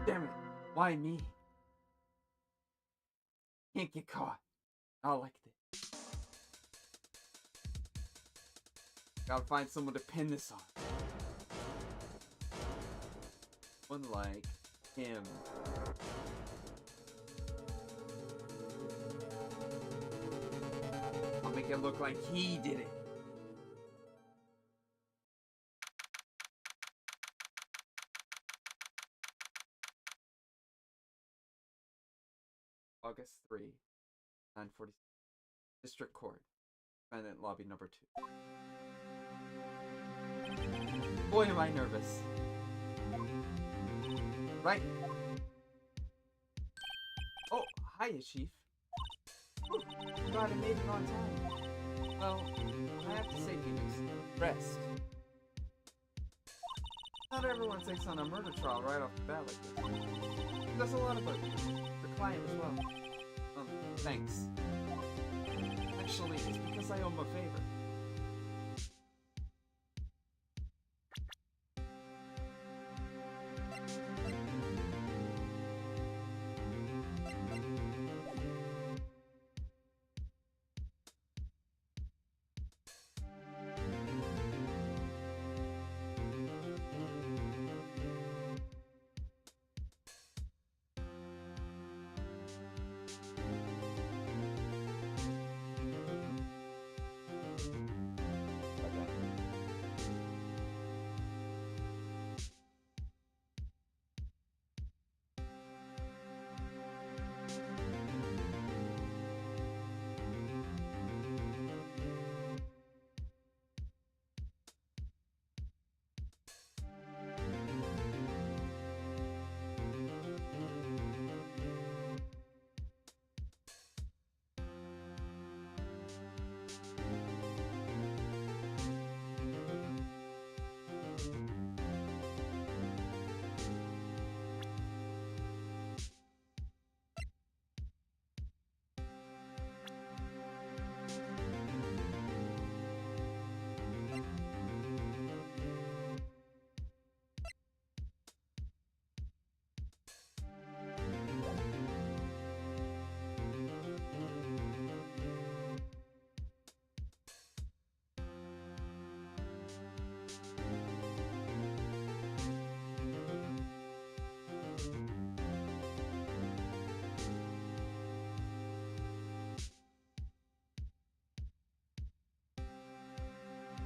Damn it. Why me? Can't get caught. Not like this. Gotta find someone to pin this on. One like him. I'll make it look like he did it. August 3, 9:40. District Court. Defendant lobby number 2. Boy, am I nervous. Right. Oh, hiya, Chief. Whew, glad I made it on time. Well, I have to say, Phoenix, rest. Not everyone takes on a murder trial right off the bat like this. There's a lot about you. The client as well. Thanks. Actually, it's because I owe him a favor.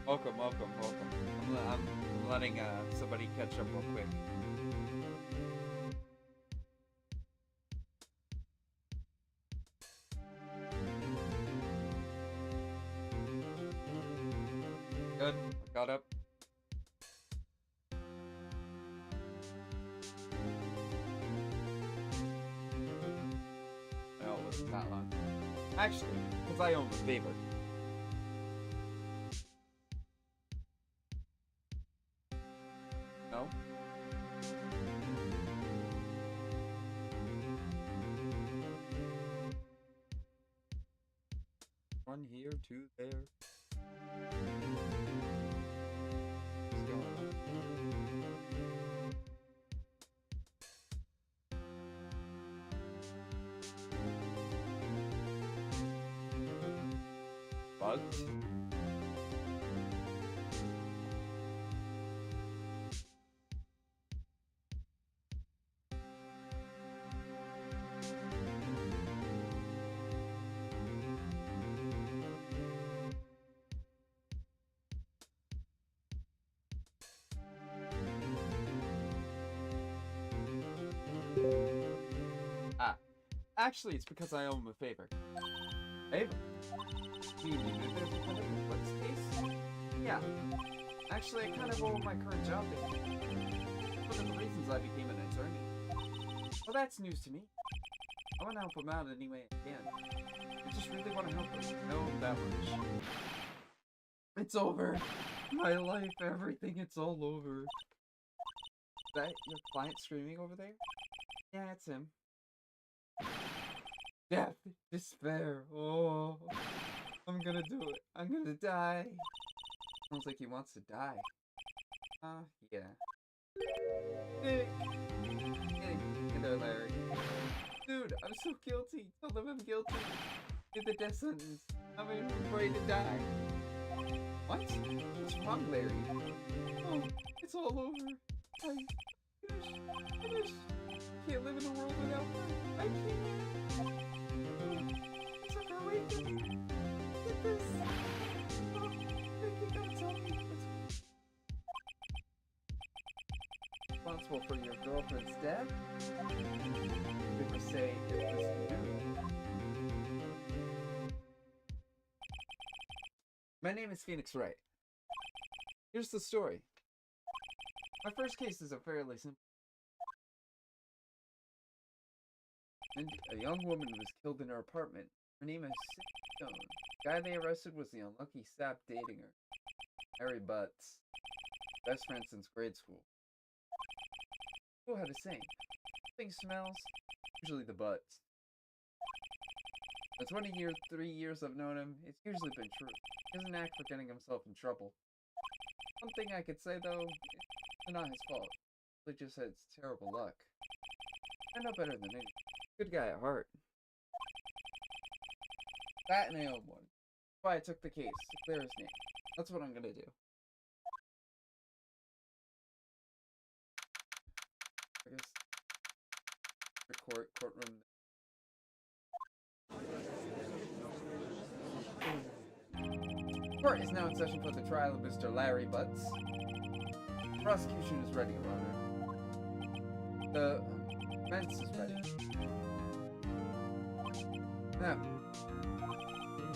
Welcome. I'm letting somebody catch up real quick. Good. I got up. No, it wasn't that long. Actually, because I owe him a favor. No? One here, two there. What's going on? Bugged? Actually, it's because I owe him a favor. Favor? Do you need a bit of a kind of what's case? Yeah. Actually, I kind of owe my current job to him. One of the reasons I became an attorney. Well, that's news to me. I want to help him out any way I can. I just really want to help him. Know him that much. It's over. My life, everything, it's all over. Is that your client screaming over there? Yeah, it's him. Death, despair, oh, I'm gonna do it, I'm gonna die. Sounds like he wants to die. Yeah. Hey, there, Larry. Dude, I'm so guilty. Tell them I'm guilty. Get the death sentence. I'm afraid to die. What? What's wrong, Larry? Oh, it's all over. Finish. Can't live in a world without her. I can't. Took her away from me. Get this. Oh, you gotta tell me. Responsible for your girlfriend's death? People say it was you. My name is Phoenix Wright. Here's the story. My first case is a fairly simple. And a young woman was killed in her apartment. Her name is Stone. The guy they arrested was the unlucky sap dating her, Harry Butts. Best friend since grade school. People have a saying. Something smells, usually the butts. The 3 years I've known him, it's usually been true. He has an knack for getting himself in trouble. One thing I could say though, it's not his fault. He just has terrible luck. I know better than anyone. Good guy at heart. That nailed one. That's why I took the case to clear his name. That's what I'm gonna do. I guess the courtroom. Court is now in session for the trial of Mr. Larry Butts. The prosecution is ready, Your Honor. The defense is ready. Now,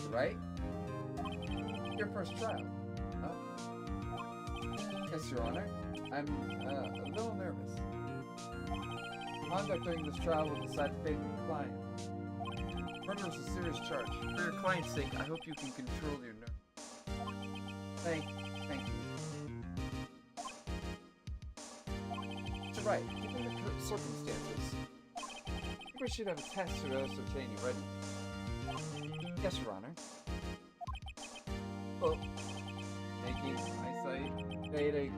right? Your first trial. Oh. Yes, Your Honor. I'm a little nervous. Conduct during this trial will decide the fate of your client. Murder is a serious charge. For your client's sake, I hope you can control your nerves. Thank you. You're right. Given the circumstances, we should have a test to ascertain your readiness. Yes, Your Honor. Oh. Making eyesight, dating.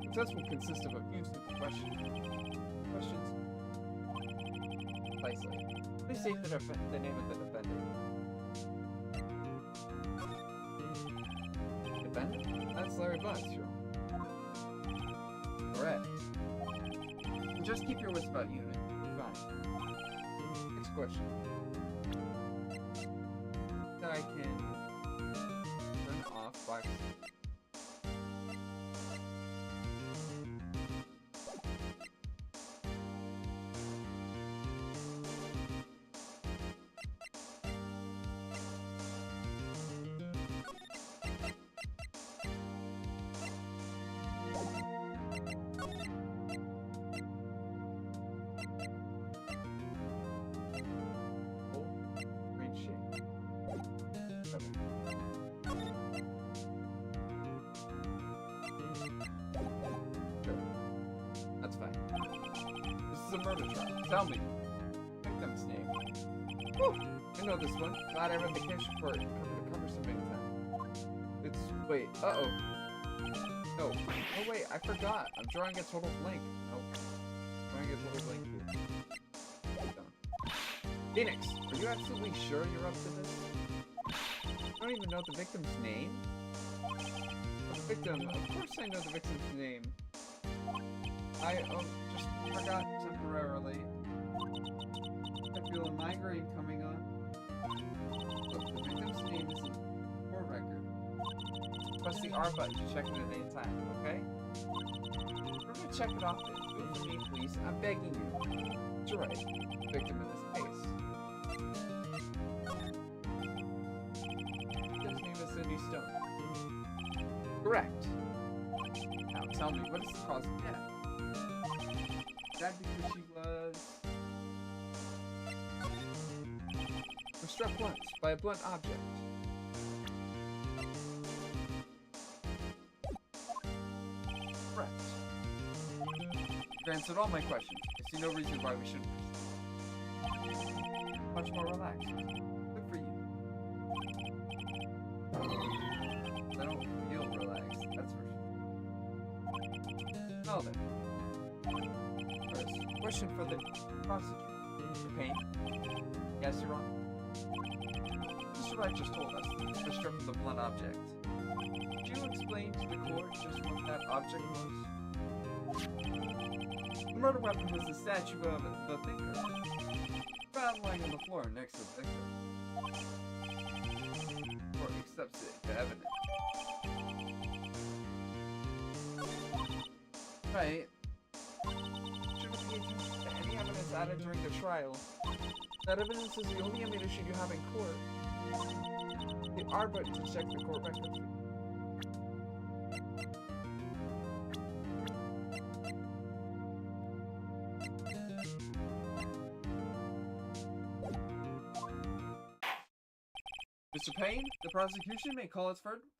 The test will consist of a few simple questions. Precisely. Please state the name of the defendant. Defendant? That's Larry Butts, Your Honor. Correct. Just keep your wits about you, and fine. Next question. That I can turn off box. Murder trial. Tell me. Victim's name. Whew. I know this one. Glad I read the case report and cover so many times. It's... wait. Uh-oh. No. Oh, wait. I forgot. I'm drawing a total blank. Nope. Drawing a total blank here. Phoenix, are you absolutely sure you're up to this? I don't even know the victim's name. The victim. Of course I know the victim's name. I just forgot temporarily. I feel a migraine coming on. Look, the victim's name is in the court record. Press the R button to check it at any time, okay? We're gonna check it often. Do it for me, please. I'm begging you. You're right. Victim in this case. His name is Cindy Stone. Correct. Now tell me, what is the cause of death? That because she was struck once by a blunt object. Correct. You've answered all my questions. I see no reason why we shouldn't proceed. Much more relaxed. Good for you. I don't feel relaxed, that's for sure. Well then. First, Question for the prosecutor. Mr. Payne? Yes, Your Honor. Mr. Wright just told us that was struck from the blunt object. Could you explain to the court just what that object was? The murder weapon was the statue of the thinker, found lying on the floor next to the victim. The court accepts it to evidence. Right. Shouldn't pay attention to any evidence added during the trial. That evidence is the only ammunition you have in court. They are but to check the court records. Mr. Payne, the prosecution may call its verdicts.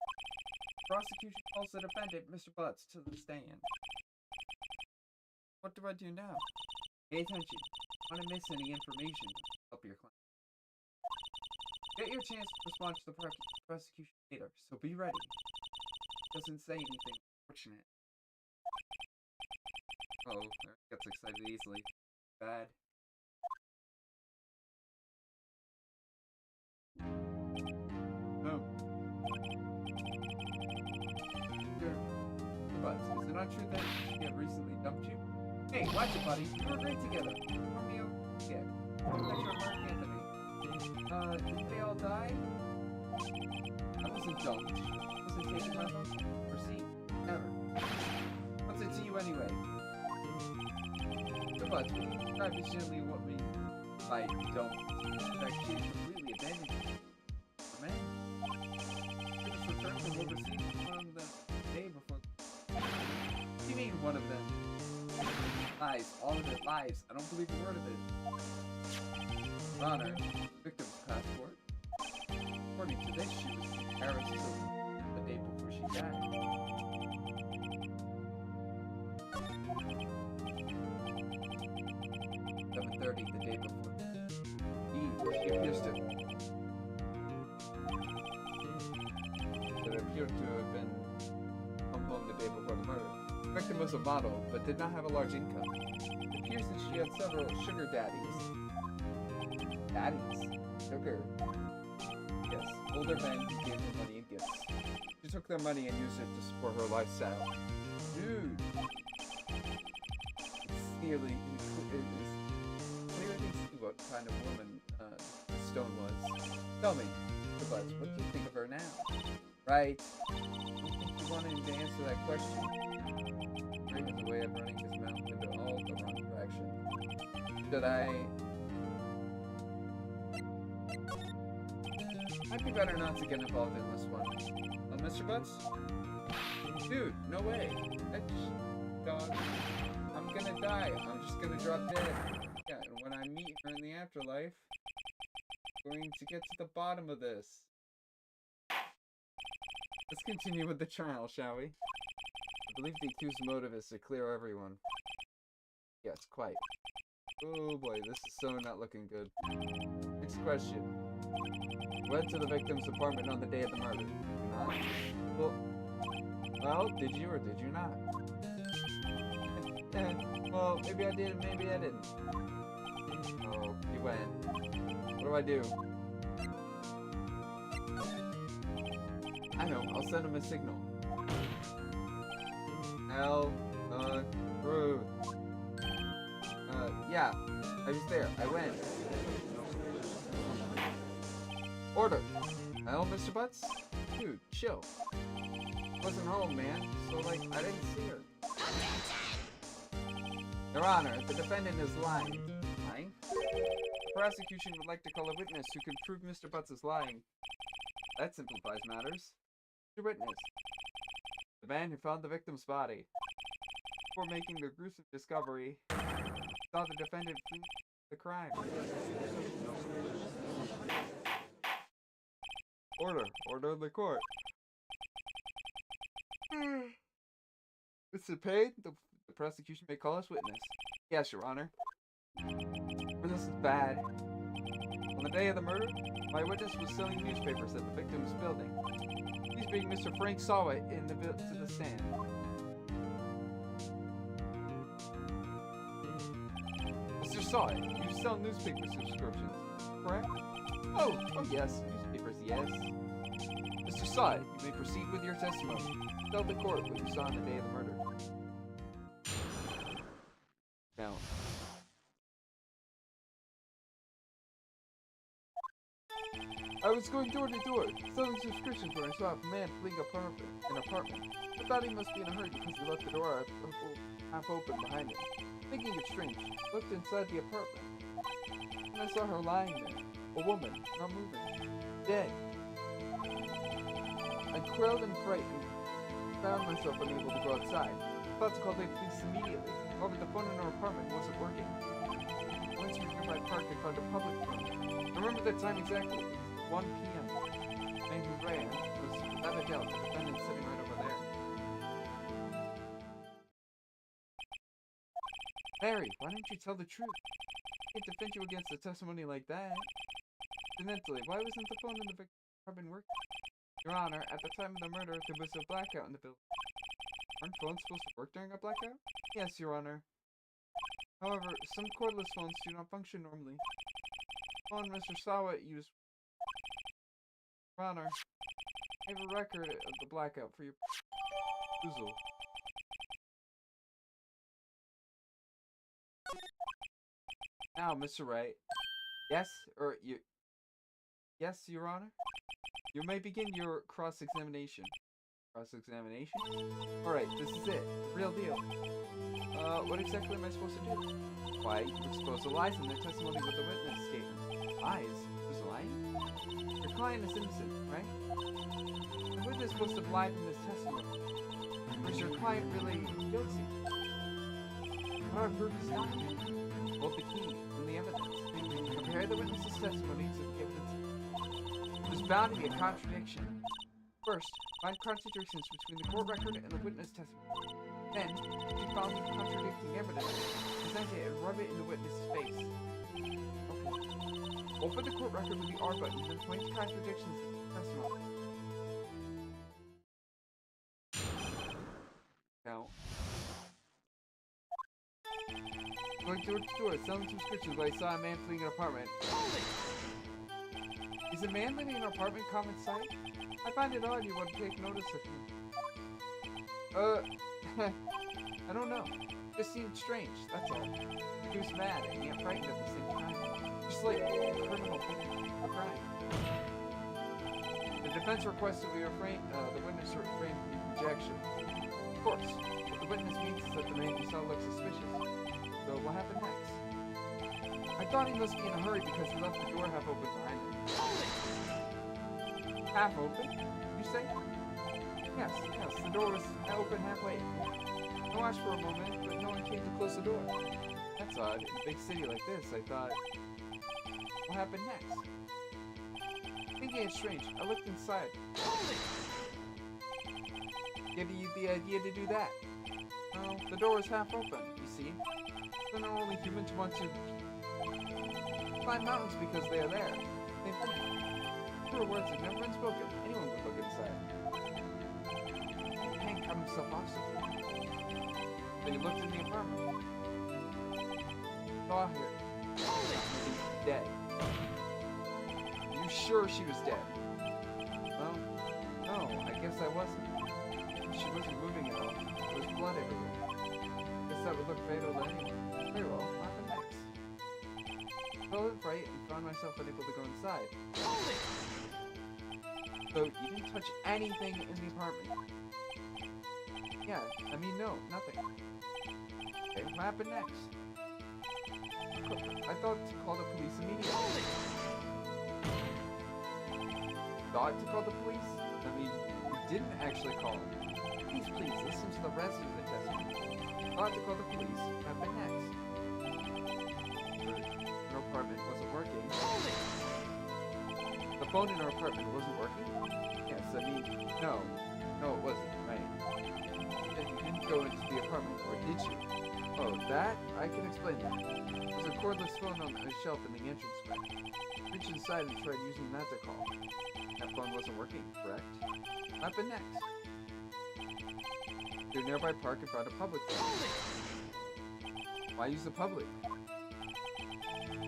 The prosecution calls the defendant, Mr. Butts, to the stand. What do I do now? Pay attention. I don't want to miss any information to help your claim. Get your chance to respond to the prosecution later, so be ready. Doesn't say anything unfortunate. Oh, gets excited easily. Bad. No. But is it not true that she had recently dumped you? Hey, watch it, buddy. We were great together. Romeo, yeah. What about your Mark Anthony? Didn't they all die? I wasn't dumped. Wasn't taking my phone or seat. Never. What's it to you anyway? But we describe it gently what we by don't. In fact, she completely abandoned you. Man. She was returned from overseas from the day before. What do you mean one of them? Lies. All of it lies. I don't believe a word of it. Your Honor, victim's passport. According to this, she was in Paris the day before she died. 7:30 the day before. She appears to. It appeared to have been come home the day before the murder. The victim was a model, but did not have a large income. It appears that she had several sugar daddies. Daddies? Sugar? Yes, older men who gave her money and gifts. She took their money and used it to support her lifestyle. Dude! It's clearly see what kind of woman Stone was. Tell me, Mr. Butts, what do you think of her now? Right. I don't think you wanted him to answer that question. Ray has a way of running his mouth into all the wrong directions. Should I? Might be better not to get involved in this one. Mr. Butts? Dude, no way. Dog. I'm gonna die. I'm just gonna drop dead. Yeah, and when I meet her in the afterlife, I'm going to get to the bottom of this. Let's continue with the trial, shall we? I believe the accused's motive is to clear everyone. Yes, quite. Oh boy, this is so not looking good. Next question. Went to the victim's apartment on the day of the murder. Not? Well, did you or did you not? Well, maybe I did, maybe I didn't. Oh, you went. What do? I know, I'll send him a signal. Rude. Yeah, I was there. I went. Order. Well, Mr. Butts? Dude, chill. Wasn't home, man, so, like, I didn't see her. Your Honor, the defendant is lying. Lying? The prosecution would like to call a witness who can prove Mr. Butts is lying. That simplifies matters. Your witness. The man who found the victim's body. Before making the gruesome discovery, saw the defendant flee the crime. Order the court. Mr. Payne, the prosecution may call us witness. Yes, Your Honor. This is bad. On the day of the murder, my witness was selling newspapers at the victim's building. He's being Mr. Frank Sawa to the stand. Mr. Saw it. You sell newspaper subscriptions, correct? Oh yes, newspapers, yes. Mr. Saw it. You may proceed with your testimony. Tell the court what you saw on the day of the murder. Now. I was going door to door, selling subscriptions when I saw a man fleeing an apartment. I thought he must be in a hurry because he left the door half open behind him. Thinking it strange, I looked inside the apartment, and I saw her lying there, a woman, not moving, dead. I quailed and frightened, and found myself unable to go outside. I thought to call the police immediately, however the phone in our apartment wasn't working. I went to a nearby park and found a public phone. I remember the time exactly. 1 p.m. And who ran was without a doubt the defendant sitting right over there. Barry, why don't you tell the truth? I can't defend you against a testimony like that. Incidentally, why wasn't the phone in the victim's apartment working? Your Honor, at the time of the murder, there was a blackout in the building. Aren't phones supposed to work during a blackout? Yes, Your Honor. However, some cordless phones do not function normally. The phone Mr. Sawa used. Your Honor, I have a record of the blackout for your perusal. Now, Mr. Wright. Yes, Yes, Your Honor? You may begin your cross-examination. Cross-examination? Alright, this is it. The real deal. What exactly am I supposed to do? Why, you expose the lies in the testimony with the witness statement. Lies? Who's lying? Your client is innocent, right? The witness is supposed to lie in this testimony. Or is your client really guilty? What our proof is not. Hold the key and the evidence. Compare the witness's testimony to the evidence. There's bound to be a contradiction. First, find contradictions between the court record and the witness testimony. Then, if you found contradicting evidence, present it and rub it in the witness's face. Okay. Open the court record with the R button, then point to contradictions in the testimony. Now, going door to door, selling subscriptions while I saw a man fleeing an apartment. Is a man living in an apartment common sight? I find it odd you would take notice of him. I don't know. It just seemed strange, that's all. He was mad and yet frightened at the same time. Just like a criminal crime. The defense requested we refrain, the witness refrain from rejection. Of course, what the witness means is that the man you saw looked suspicious. So what happened next? I thought he must be in a hurry because he left the door half open behind him. Half open? You say? Yes, the door was open halfway. I watched for a moment, but no one came to close the door. That's odd. In a big city like this, I thought... What happened next? Thinking it's strange, I looked inside. Gave you the idea to do that? Well, the door was half open, you see. Then only humans want to climb mountains because they are there. Same thing. Truer words have never been spoken. Anyone would look inside. He can't cut himself off so quickly. Then he looked in the apartment. Saw her. Dead. Are you sure she was dead? Well, no, I guess I wasn't. She wasn't moving at all. There was blood everywhere. Guess that would look fatal to anyone. Very well, what happened next? I felt right and found myself unable to go inside. So, you didn't touch anything in the apartment? Yeah, I mean, no, nothing. Okay, what happened next? I thought to call the police immediately. Thought to call the police? I mean, you didn't actually call them. Please, listen to the rest of the testimony. Thought to call the police. What happened next? Her apartment wasn't working. The phone in our apartment wasn't working? Yes, I mean, no, it wasn't, right? You didn't go into the apartment, or did you? Oh, that? I can explain that. There was a cordless phone on a shelf in the entranceway. Reached inside and tried using that to call. That phone wasn't working, correct? What happened next? To a nearby park and found a public phone. Why use the public?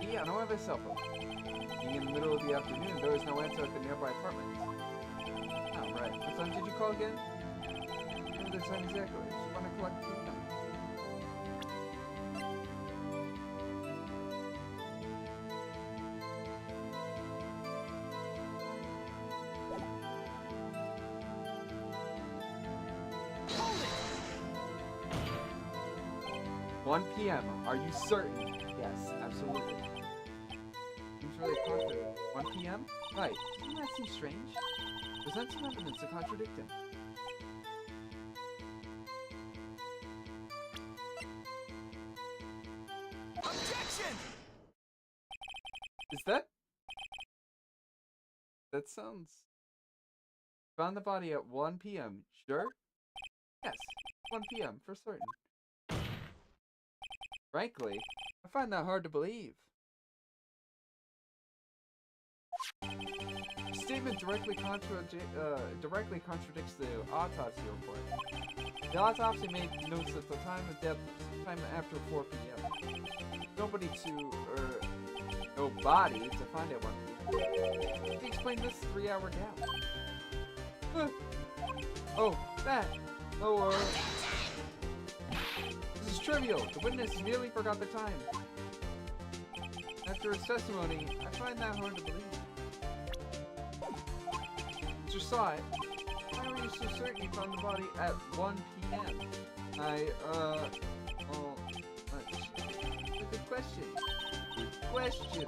See, I don't have a cell phone. Being in the middle of the afternoon, there was no answer at the nearby apartment. Oh, right. What time did you call again? The time exactly. Just want to collect the income. Hold it! 1 p.m. Are you certain? Yes, absolutely. Seems really confident. 1 p.m.? Right. Doesn't that seem strange? Present some evidence to contradict him. Objection! Is that... That sounds... Found the body at 1 p.m. Sure? Yes, 1 p.m. for certain. Frankly, I find that hard to believe. The statement directly contradicts the autopsy report. The autopsy made notes at the time of death sometime after 4 p.m. Nobody to find at 1 p.m. Can you explain this 3-hour gap? Oh, that! Oh, this is trivial. The witness merely forgot the time. After his testimony, I find that hard to believe. You saw it. Why were you so certain you found the body at 1 p.m.? Good question. Good question.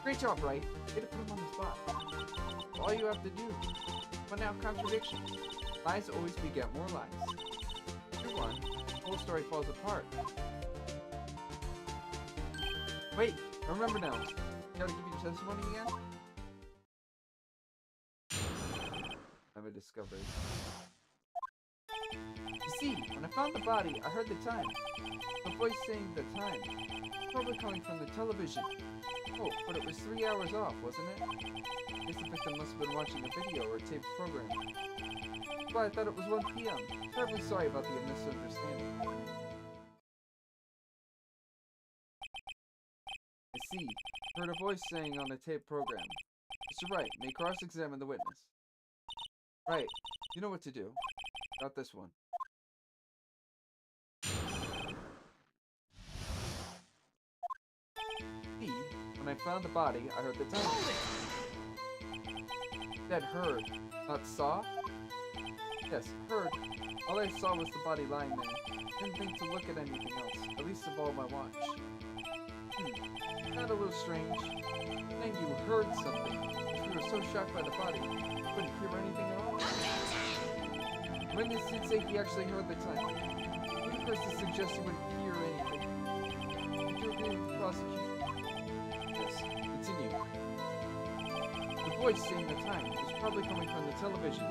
Great job, right? Way to put him on the spot. All you have to do. Point out contradictions. Lies always beget more lies. True one. The whole story falls apart. Wait, I remember now. Gotta give you testimony again? I'm a discovery. You see, when I found the body, I heard the time. The voice saying the time. Probably coming from the television. Oh, but it was 3 hours off, wasn't it? I guess the victim must have been watching a video or a taped program. That's why I thought it was 1 p.m. Terribly sorry about the misunderstanding. I see. Heard a voice saying on a taped program. Mr. Wright, may cross-examine the witness. Right. You know what to do. Got this one. See, when I found the body, I heard the time. Said heard, not saw? Yes, heard. All I saw was the body lying there. Didn't think to look at anything else, at least of all my watch. Not a little strange. Then you heard something. You were so shocked by the body, you couldn't hear anything at all. Witness did say he actually heard the time. Who first to suggest he wouldn't hear anything? Would you agree with the prosecution? Yes, continue. The voice saying the time was probably coming from the television.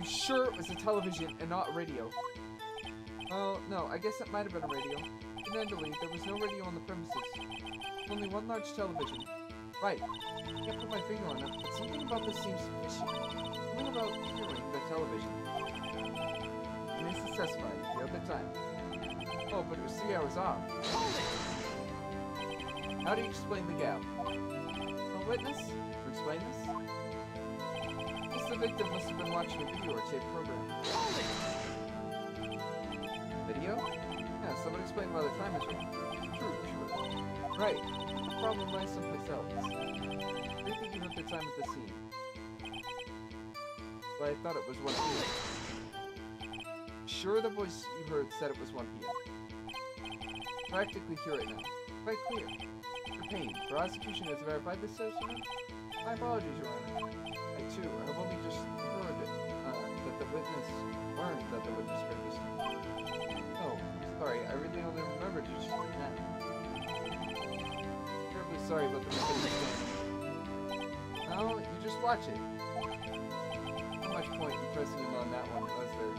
Sure it was a television and not a radio. Oh, no, I guess it might have been a radio. Incidentally, there was no radio on the premises. Only one large television. Right. I can't put my finger on it, but something about this seems fishy. Something about hearing the television. And it's testified the other time. Oh, but it was 3 hours off. How do you explain the gap? A witness? To explain this? The victim must have been watching a video or tape program. Video? Yeah, someone explained why the time is wrong. True. Right. The problem lies someplace else. I think you heard the time at the scene. But I thought it was 1 p.m. Sure, the voice you heard said it was 1 p.m. Practically hear it now. Quite clear. Your pain. Prosecution has verified this testimony? My apologies, Your Honor. I have only just heard that the witness learned that the witness heard this. Oh, I'm sorry. I really only remembered you just like that. Terribly sorry about the misunderstanding. No, you just watch it. Not much point in pressing him on that one, was there?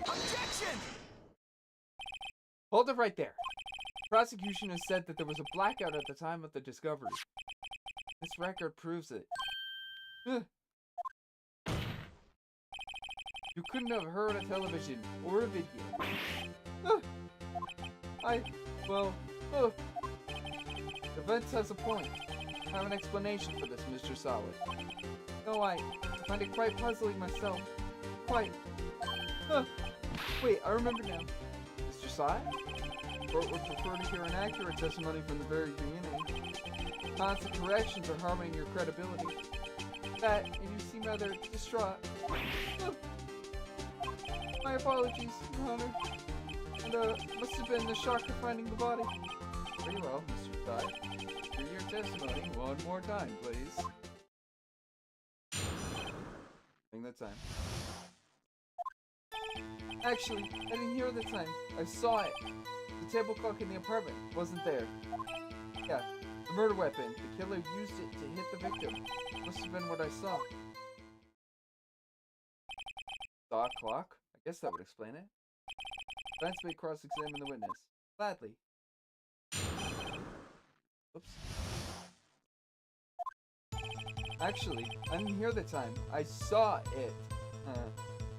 Objection! Hold it right there. Prosecution has said that there was a blackout at the time of the discovery. This record proves it. Ugh. You couldn't have heard a television or a video. Ugh. Ugh. Events has a point. I have an explanation for this, Mr. Solid. No, I find it quite puzzling myself. Quite. Wait, I remember now. Mr. Solid? Court would prefer to hear an accurate testimony from the very beginning. Constant corrections are harming your credibility. That, and you seem rather distraught. My apologies, Your Honor. And, must have been the shock of finding the body. Very well, Mr. Todd. Hear your testimony one more time, please. Bring that time. Actually, I didn't hear the time. I saw it. The table clock in the apartment wasn't there. Yeah, the murder weapon. The killer used it to hit the victim. Must have been what I saw. Saw a clock? I guess that would explain it. Defense may cross-examine the witness. Gladly. Oops. Actually, I didn't hear the time. I saw it.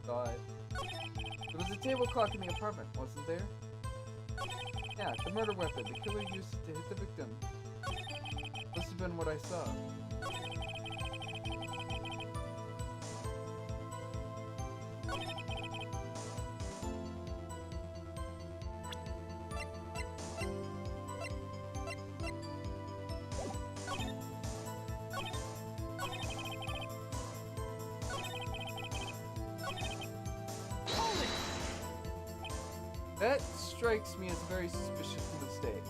Saw it. There was a table clock in the apartment, wasn't there? Yeah, the murder weapon. The killer used it to hit the victim. Must have been what I saw. That strikes me as a very suspicious mistake.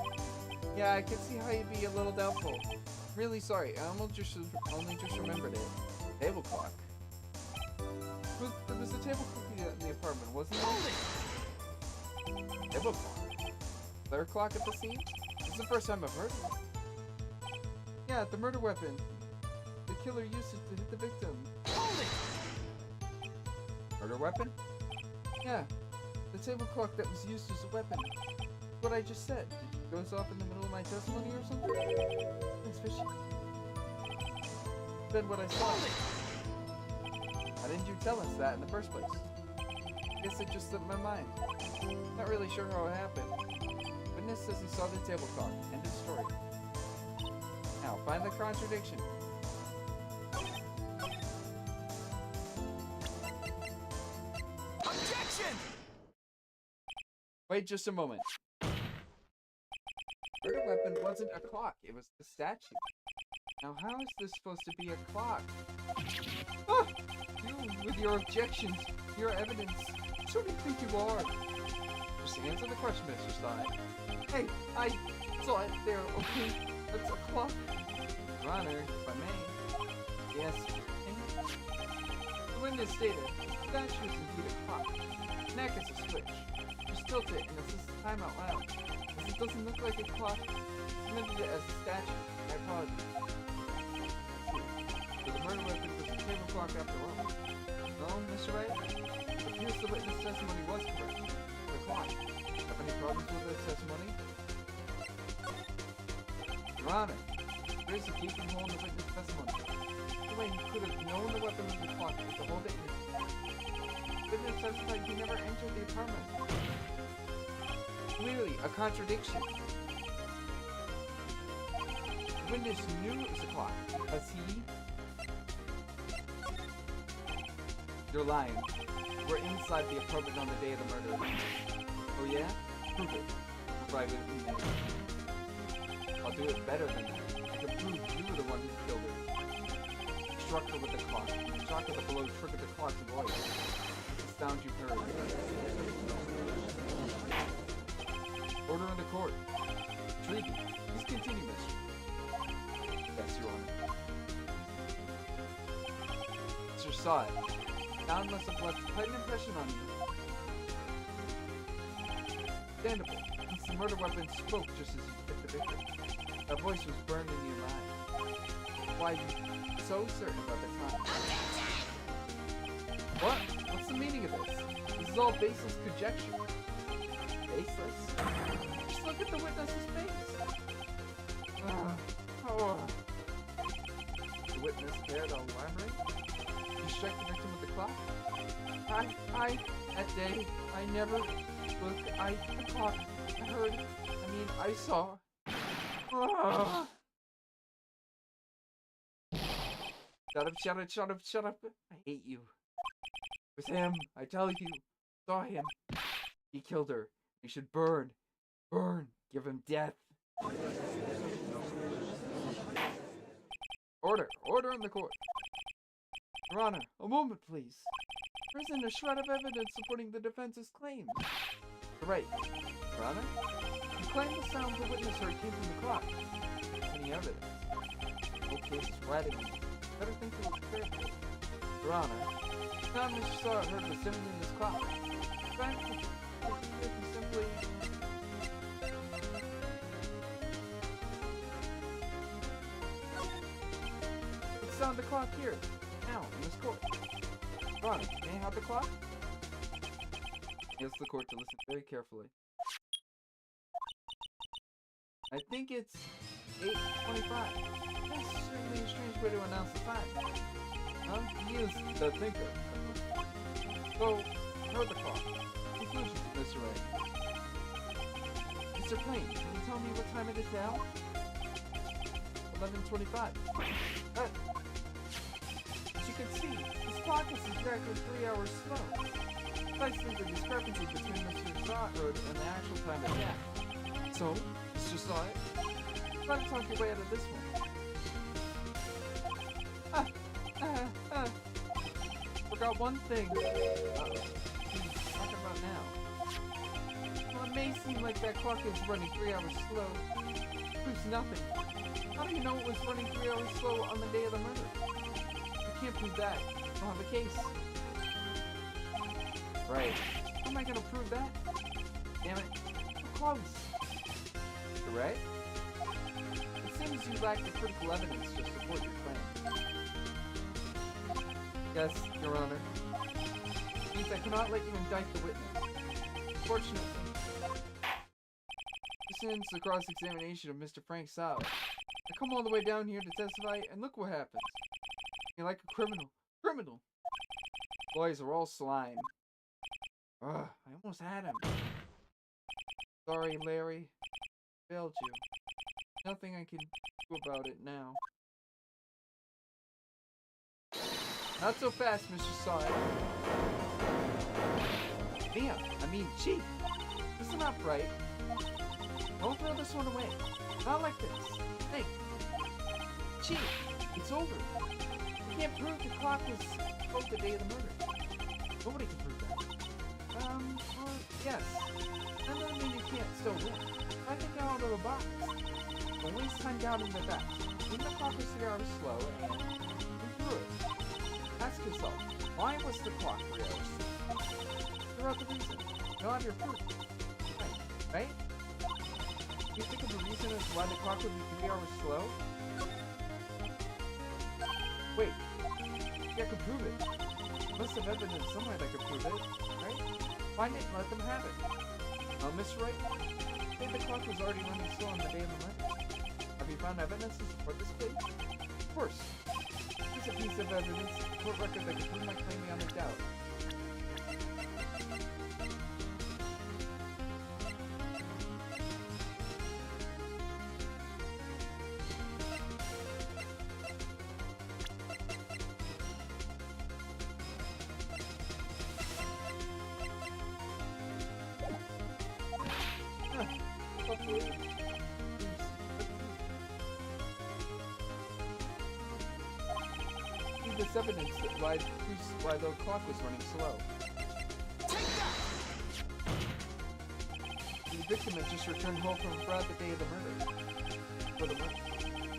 Yeah, I can see how you'd be a little doubtful. Really sorry, I only just remembered it. Table clock. There was a table clock in the apartment, wasn't there? Table clock? There a clock at the scene? This is the first time I've heard of it. Yeah, the murder weapon. The killer used it to hit the victim. Murder weapon? Yeah. The table clock that was used as a weapon. What I just said. It goes off in the middle of my testimony or something? That's fishy. Then what I saw. Why didn't you tell us that in the first place? Guess it just slipped my mind. Not really sure how it happened. Witness says he saw the table clock. End of story. Now, find the contradiction. Objection! Wait just a moment. Murder weapon wasn't a clock, it was the statue. Now how is this supposed to be a clock? Ah! You, with your objections, your evidence, who do you think you are? Just answer the question, Mr. Stein. Hey, I saw it there, okay? That's a clock. Your Honor, if I may. Yes. The witness stated, the statue is indeed a clock. The neck is a switch. Just tilt it and assist the time out loud. As it doesn't look like a clock, submitted it as a statue. I apologize. So the murder weapon was a table clock after all. No, Mr. Wright? It appears the witness testimony was correct. The clock. Have any problems with this testimony? Your Honor, there is a gaping hole in the witness testimony. The way he could have known the weapon was the clock was to hold it in his hand. The witness testified he never entered the apartment. Clearly, a contradiction. The witness knew it was a clock. Was he? You're lying. We're inside the apartment on the day of the murder. Oh yeah? Prove it. Private email. I'll do it better than that. I can prove you were the one who killed her. Struck her with the clock. The shock of the blow triggered the clock's voice. The sound you heard. Order in the court. Treaty. Please continue, mister. Yes, Your Honor. Mr. Saw it. Sound must have left quite an impression on you. Understandable, since the murder weapon spoke just as you hit the victim. That voice was burned into your mind. Why are you so certain about the time? is all baseless conjecture. Baseless? Just look at the witness's face. The witness dared to elaborate? You strike the victim with the clock? That day, I never looked. The clock, I saw. Shut up. I hate you. It was him, I tell you. Saw him. He killed her. He should burn. Give him death. Order in the court. Your Honor, a moment, please. There isn't a shred of evidence supporting the defense's claims. You're right. Your Honor, you claim the sound the witness heard came from the clock. Any evidence? No case is writing. Better think through it carefully. Your Honor, the sound Mr. Saw heard was simply in this clock. In fact, it simply... It's on the clock here. Now, in this court. Your Honor, may I have the clock? He asks the court to listen very carefully. I think it's 8:25. That's certainly a strange way to announce the time. He is the thinker. So, heard the clock. Conclusions, Mr. Ray. Mr. Plain, can you tell me what time it is now? 11:25. As you can see, this clock is exactly 3 hours slow. Precisely the discrepancy between Mr. Saw heard and the actual time of death. So, Mr. Saw it? Try to talk your way out of this one. Forgot one thing. What he's talking about now. Well, it may seem like that clock is running 3 hours slow. Proves nothing. How do you know it was running 3 hours slow on the day of the murder? You can't prove that. You don't have a case. Right. How am I gonna prove that? Damn it. We're close. You're right? It seems you lack the critical evidence to support your claim. Yes, Your Honor. It means I cannot let you indict the witness. Fortunately, this ends the cross-examination of Mr. Frank Saw. I come all the way down here to testify, and look what happens. You're like a criminal. Criminal! Boys are all slime. Ugh, I almost had him. Sorry, Larry. Failed you. Nothing I can do about it now. Not so fast, Mr. Saw. Damn, Chief. This is not right. Don't throw this one away. Not like this. Hey. Chief, it's over. You can't prove the clock was both the day of the murder. Nobody can prove that. Well, yes. That doesn't mean you can't still win. I think out of the box. Don't waste time doubting the facts. Even the clock was 3 hours slow, and through it. Ask yourself, why was the clock 3 hours slow? Figure out the reason. Fill out your proof. Right? Can you think of a reason as to why the clock would be 3 hours slow? Wait. Yeah, I could prove it. Must have evidence somewhere that could prove it, right? Find it and let them have it. Miss Wright, I think the clock was already running slow on the day of the murder. Have you found evidence to support this case? Of course. Here's a piece of evidence, a court record that can prove my claim beyond a doubt. This evidence that proves why the clock was running slow. The victim had just returned home from abroad the day of the murder.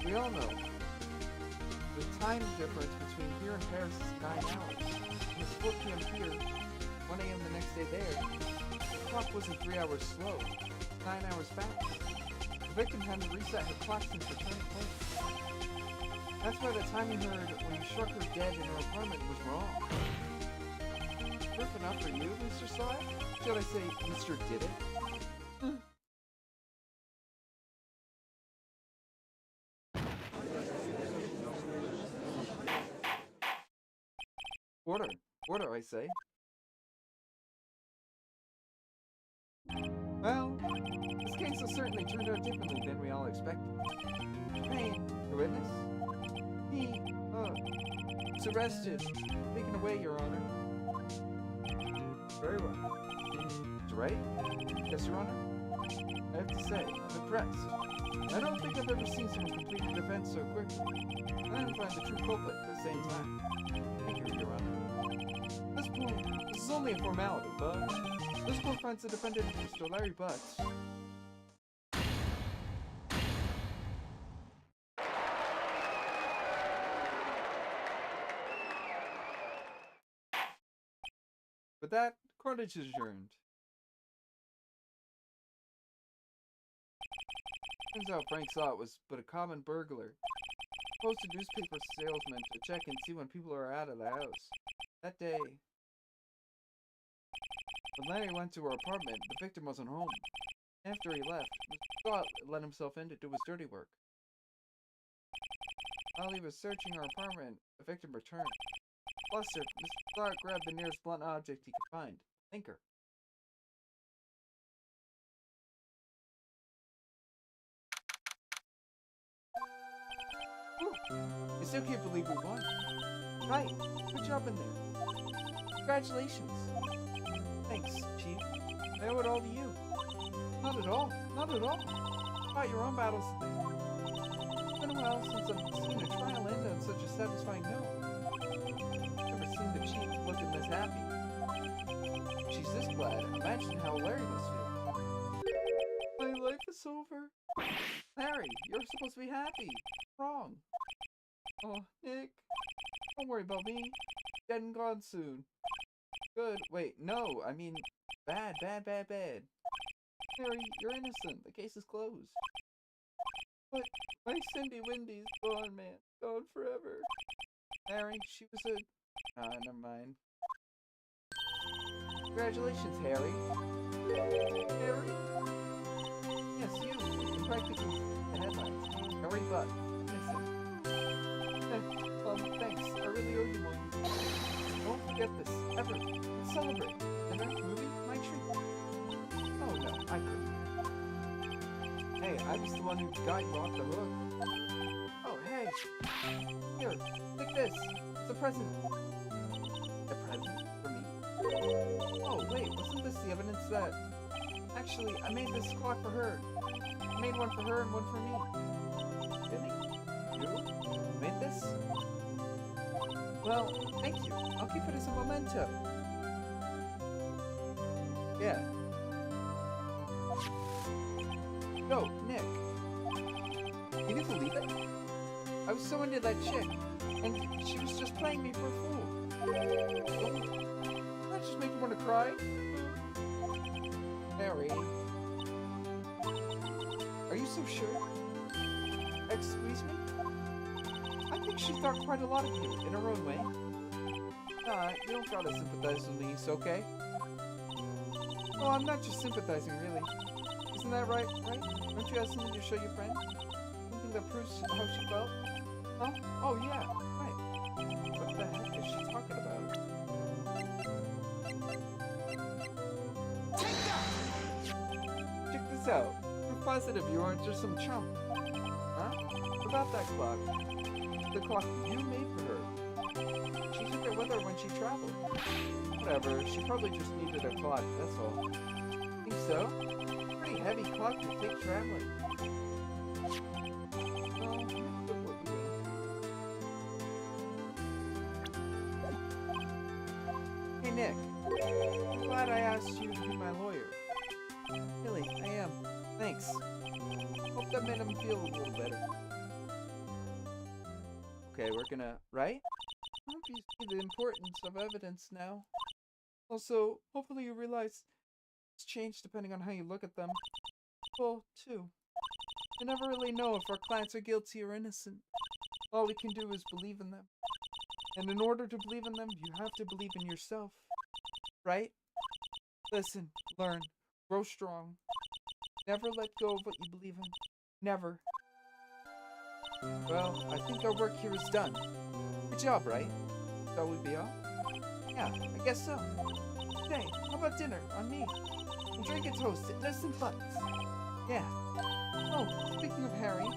We all know the time difference between here and Paris is 9 hours. And it's 4 p.m. here, 1 a.m. the next day there. The clock wasn't 3 hours slow, 9 hours fast. The victim hadn't reset her clock since returning home. That's why the time you heard when you struck her dead in her apartment was wrong. proof enough for you, Mr. Sly? Should I say, Mr. Did It? Order. Order, I say. Well, this case has certainly turned out differently than we all expected. Crane, the witness? He, was arrested. Taken away, Your Honor. Very well. That's right? Yes, Your Honor? I have to say, I'm impressed. I don't think I've ever seen someone complete a defense so quickly. And find the true culprit at the same time. Thank you, Your Honor. At this point, this is only a formality, but this court finds the defendant, Mr. Larry Butts. With that, court is adjourned. Turns out Frank saw it was but a common burglar. Posted newspaper salesman to check and see when people are out of the house. That day, when Larry went to her apartment, the victim wasn't home. After he left, Mr. Scott let himself in to do his dirty work. While he was searching her apartment, the victim returned. Flustered, Mr. Scott grabbed the nearest blunt object he could find. Anchor. I still can't believe we won. Right. Good job in there. Congratulations. Thanks, Chief. I owe it all to you. Not at all. Not at all. Fought your own battles today. It's been a while since I've seen a trial end on such a satisfying note. Never seen the Chief looking this happy. She's this glad. Imagine how Larry must feel. My life is over. Larry, you're supposed to be happy. Wrong. Oh, Nick. Don't worry about me. Dead and gone soon. Good. Wait, no. I mean, bad, bad, bad, bad. Harry, you're innocent. The case is closed. But my Cindy Windy's gone, man. Gone forever. Harry, she was a... Ah, never mind. Congratulations, Harry. Harry? Yes, you. Practically the headlines. Harry Butt. Listen. Thanks. I really owe you one. Don't forget this, ever. Let's celebrate. Dinner, movie, my treat. Oh no, I couldn't. Hey, I was the one who got you off the hook. Oh, hey. Here, take this. It's a present. A present for me? Oh, wait, wasn't this the evidence that... Actually, I made this clock for her. I made one for her and one for me. Really? You? Made this? Well, thank you. I'll keep it as a memento. Yeah. No, Nick. Can you believe it? I was so into that chick, and she was just playing me for a fool. That just make you want to cry? Harry. Are you so sure? Excuse me? I think she thought quite a lot of you, in her own way. Nah, you don't gotta sympathize with me, it's okay? Oh, I'm not just sympathizing, really. Isn't that right? Don't you have something to show your friend? Something that proves how she felt? Huh? Oh, yeah, right. What the heck is she talking about? Take that! Check this out. You're positive you aren't just some chump. Huh? What about that clock? The clock you made for her. She took it with her when she traveled. Whatever, she probably just needed a clock, that's all. Think so? Pretty heavy clock to take traveling. Well, look what we will. Hey Nick, I'm glad I asked you to be my lawyer. Really, I am. Thanks. Hope that made him feel a little better. Okay, we're gonna... Right? I hope you see the importance of evidence now. Also, hopefully you realize it's changed depending on how you look at them. Well, too. You never really know if our clients are guilty or innocent. All we can do is believe in them. And in order to believe in them, you have to believe in yourself. right? Listen, learn, grow strong. Never let go of what you believe in. Never. Well, I think our work here is done. Good job, right? Shall we be off? Yeah, I guess so. Hey, how about dinner on me? Enjoy your toast, innocent butts. Yeah. Oh, speaking of Harry,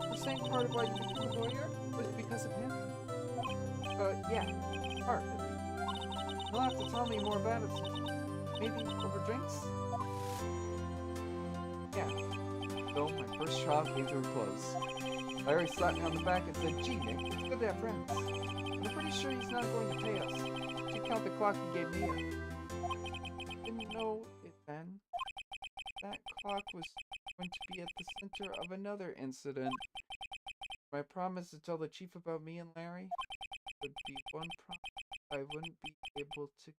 the same part of why you became a lawyer was because of him? Yeah, partly. You'll have to tell me more about it sometime. Maybe over drinks? Yeah. So, my first trial came to a close. Larry slapped me on the back and said, "Gee, Nick, it's good to have friends. And I'm pretty sure he's not going to pay us. Should count the clock he gave me. Didn't know it then. That clock was going to be at the center of another incident. My promise to tell the chief about me and Larry would be one promise I wouldn't be able to."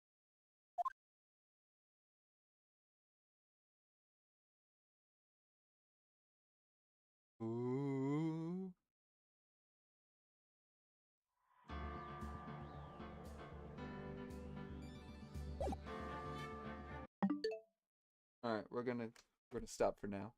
Ooh. All right, we're gonna stop for now.